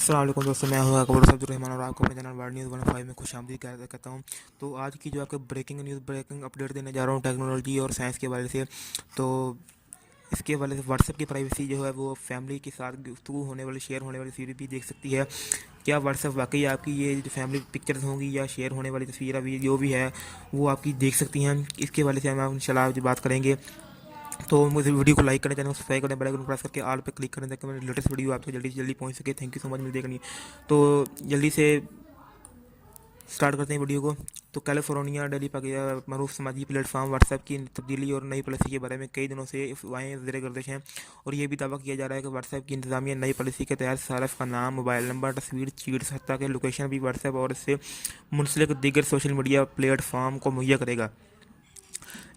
अस्सलाम वालेकुम दोस्तों, मैं हूं अकबर अब्दुलरहमान और आपको अपने चैनल वर्ल्ड न्यूज़ 15 में खुशामदीद कहता हूं। तो आज की जो आपको ब्रेकिंग अपडेट देने जा रहा हूं टेक्नोलॉजी और साइंस के बारे से। तो इसके वाले से व्हाट्सएप की प्राइवेसी जो है वो फैमिली के साथ गुफ्तगू होने वाली शेयर होने वाली तस्वीर भी देख सकती है। क्या व्हाट्सएप वाकई आपकी ये जो फैमिली पिक्चर्स होंगी या शेयर होने वाली तस्वीर अभी जो भी है वो आपकी देख सकती हैं। इसके वाले से हम इंशाल्लाह आज बात करेंगे। तो मुझे वीडियो को लाइक करें, चैनल को सब्सक्राइब करें, बेल आइकन प्रेस करके ऑल पे क्लिक करें ताकि मेरी लेटेस्ट वीडियो आप तक जल्दी से जल्दी पहुंच सके। थैंक यू सो मच मुझे देखनी। तो जल्दी से स्टार्ट करते हैं वीडियो को। तो कैलिफोर्निया दिल्ली मरूफ समाजी प्लेटफॉर्म व्हाट्सएप की तब्दीली और नई पॉलिसी के बारे में कई दिनों से अफवाहें ज़ेर गर्दिश हैं और ये भी दावा किया जा रहा है कि व्हाट्सएप की इंतजामिया नई पॉलिसी के तहत सार्फ का नाम, मोबाइल नंबर, तस्वीर, चीट्स, हत्ता के लोकेशन भी व्हाट्सएप और इससे मुंसलिक दीगर सोशल मीडिया प्लेटफॉर्म को मुहैया करेगा।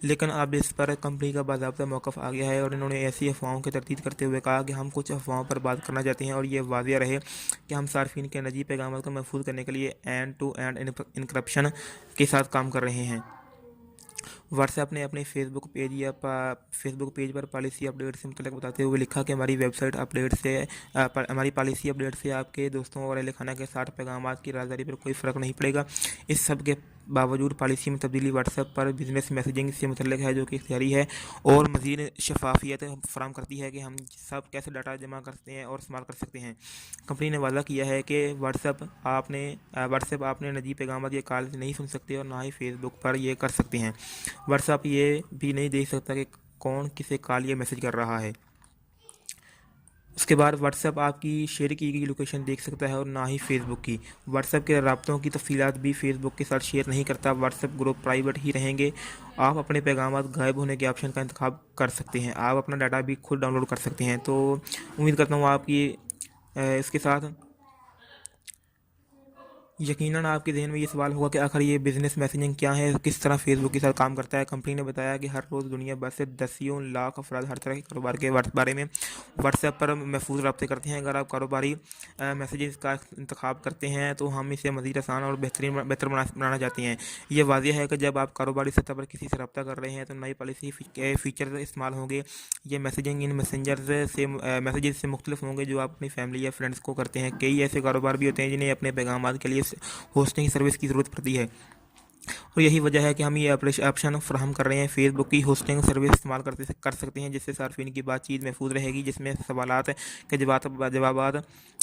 लेकिन अब इस पर कंपनी का बाज़ाब्ता मौक़िफ़ आ गया है और इन्होंने ऐसी अफवाहों की तरदीद करते हुए कहा कि हम कुछ अफवाहों पर बात करना चाहते हैं और ये वाज़िया रहे कि हम सार्फिन के निजी पैगाम को महफूज करने के लिए एंड टू एंड इनक्रप्शन के साथ काम कर रहे हैं। व्हाट्सएप ने अपने फेसबुक पेज पर पॉलिसी अपडेट से मुतल्लिक़ बताते हुए लिखा कि हमारी पॉलिसी अपडेट से आपके दोस्तों और अहल खाना के साथ पैगाम की राज़दारी पर कोई फ़र्क नहीं पड़ेगा। इस सब के बावजूद पॉलिसी में तब्दीली व्हाट्सएप पर बिजनेस मैसेजिंग से मुतल्लिक़ है जो कि इख्तियारी है और मज़ीद शफाफियत फराहम करती है कि हम सब कैसे डाटा जमा करते हैं और इस्तेमाल कर सकते हैं। कंपनी ने वादा किया है कि व्हाट्सएप आपने निजी पैगाम या कॉल नहीं सुन सकते और ना ही फेसबुक पर ये कर सकते हैं। व्हाट्सएप ये भी नहीं देख सकता कि कौन किसे कॉल या मैसेज कर रहा है। उसके बाद व्हाट्सएप आपकी शेयर की गई लोकेशन देख सकता है और ना ही फेसबुक की। व्हाट्सएप के राब्तों की तफसीलात भी फेसबुक के साथ शेयर नहीं करता। व्हाट्सएप ग्रुप प्राइवेट ही रहेंगे। आप अपने पैगाम गायब होने के ऑप्शन का इंतखाब कर सकते हैं। आप अपना डाटा भी खुद डाउनलोड कर सकते हैं। तो उम्मीद करता हूँ आपकी इसके साथ यकीनन आपके ज़हन में ये सवाल होगा कि आखिर ये बिज़नेस मैसेजिंग क्या है, किस तरह फेसबुक के साथ काम करता है। कंपनी ने बताया कि हर रोज़ दुनिया भर से दसियों लाख अफराद हर तरह के कारोबार के बारे में व्हाट्सएप पर महफूज रब्ते करते हैं। अगर आप कारोबारी मैसेजेस का इंतखाब करते हैं तो हम इसे मज़ीद आसान और बेहतर बनाना चाहते हैं। ये वाज़ेह है कि जब आप कारोबारी सतह पर किसी से रब्ता कर रहे हैं तो नई पॉलिसी के फ़ीचर इस्तेमाल होंगे। ये मैसेजिंग इन मैसेजेस से मुख्तलिफ होंगे जो आप अपनी फैमिली या फ्रेंड्स को करते हैं। कई ऐसे कारोबार भी होते हैं जिन्हें अपने पैगाम के लिए होस्टिंग सर्विस की ज़रूरत पड़ती है और यही वजह है कि हम ये ऑप्शन फ्राहम कर रहे हैं। फेसबुक की होस्टिंग सर्विस इस्तेमाल कर सकते हैं जिससे सार्फिन की बातचीत महफूज रहेगी, जिसमें सवालात के जवाब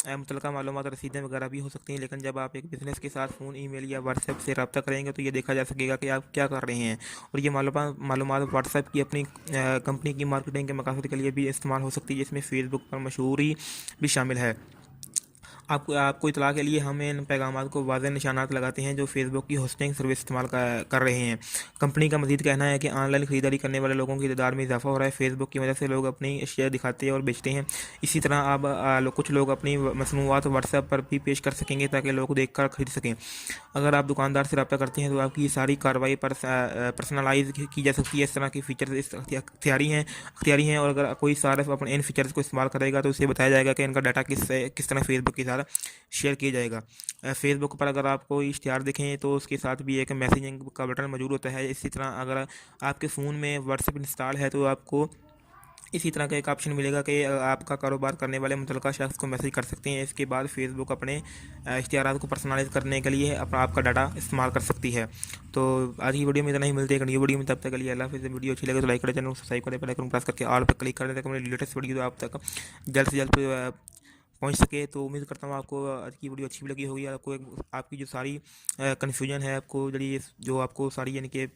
मुतल्लिका मालूमात रसीदें वगैरह भी हो सकती हैं। लेकिन जब आप एक बिज़नेस के साथ फ़ोन, ईमेल या व्हाट्सएप से रब्ता करेंगे तो ये देखा जा सकेगा कि आप क्या कर रहे हैं और ये मालूमात व्हाट्सएप की अपनी कंपनी की मार्केटिंग के मकसद के लिए भी इस्तेमाल हो सकती है, जिसमें फेसबुक पर मशहूरी भी शामिल है। आपको इतला के लिए हम इन पैगाम को वाज़ेह निशानात लगाते हैं जो फेसबुक की होस्टिंग सर्विस इस्तेमाल कर रहे हैं। कंपनी का मज़ीद कहना है कि ऑनलाइन ख़रीदारी करने वाले लोगों की तादाद में इजाफा हो रहा है। फेसबुक की वजह से लोग अपनी अशिया दिखाते हैं और बेचते हैं। इसी तरह अब कुछ लोग अपनी मसनूआत व्हाट्सएप पर भी पेश कर सकेंगे ताकि लोग देख कर ख़रीद सकें। अगर आप दुकानदार से रब्ता करते हैं तो आपकी सारी कार्रवाई पर्सनलाइज की जा सकती है। इस तरह के फ़ीचर्स अख्तियारी हैं और अगर कोई सार्फ अपने इन फ़ीचर्स को इस्तेमाल करेगा तो उसे बताया जाएगा कि इनका डाटा किस तरह फेसबुक के साथ शेयर किया जाएगा। फेसबुक पर अगर आपको इश्तिहार दिखें तो उसके साथ भी एक मैसेजिंग का बटन मौजूद होता है। इसी तरह अगर आपके फ़ोन में व्हाट्सएप इंस्टॉल है तो आपको इसी तरह का एक ऑप्शन मिलेगा कि आपका कारोबार करने वाले मुतल्लिका शख्स को मैसेज कर सकते हैं। इसके बाद फेसबुक अपने इश्तिहारात को पर्सनलाइज करने के लिए आपका डाटा इस्तेमाल कर सकती है। तो आज की वीडियो में इतना ही, मिलते हैं एक नई वीडियो में, तब तक के लिए अल्लाह हाफ़िज़। वीडियो अच्छी लगे तो लाइक करें, चैनल को सब्सक्राइब करें, बेल आइकन प्रेस करके ऑल पर क्लिक करें ताकि मेरी लेटेस्ट वीडियो तो आप तक जल्द से जल्द पहुंच सके। तो उम्मीद करता हूँ आपको आज की वीडियो अच्छी भी लगी होगी। आपकी जो सारी कन्फ्यूजन है, जो आपको सारी यानी कि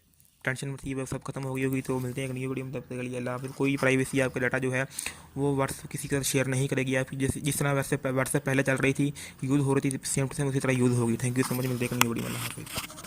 टेंशन थी वो सब खत्म हो गई होगी। तो मिलते हैं एक नई वीडियो में, तब तक के लिए अल्लाह हाफ़िज़। कोई प्राइवेसी आपका डाटा जो है वो व्हाट्सएप किसी के साथ शेयर नहीं करेगी। आप जिस तरह व्हाट्सएप पहले चल रही थी, यूज़ हो रही थी, सेम टू सेम उसी तरह यूज़ होगी। Thank you so much. मिलते हैं एक नई वीडियो में। अल्लाह हाफ़िज़।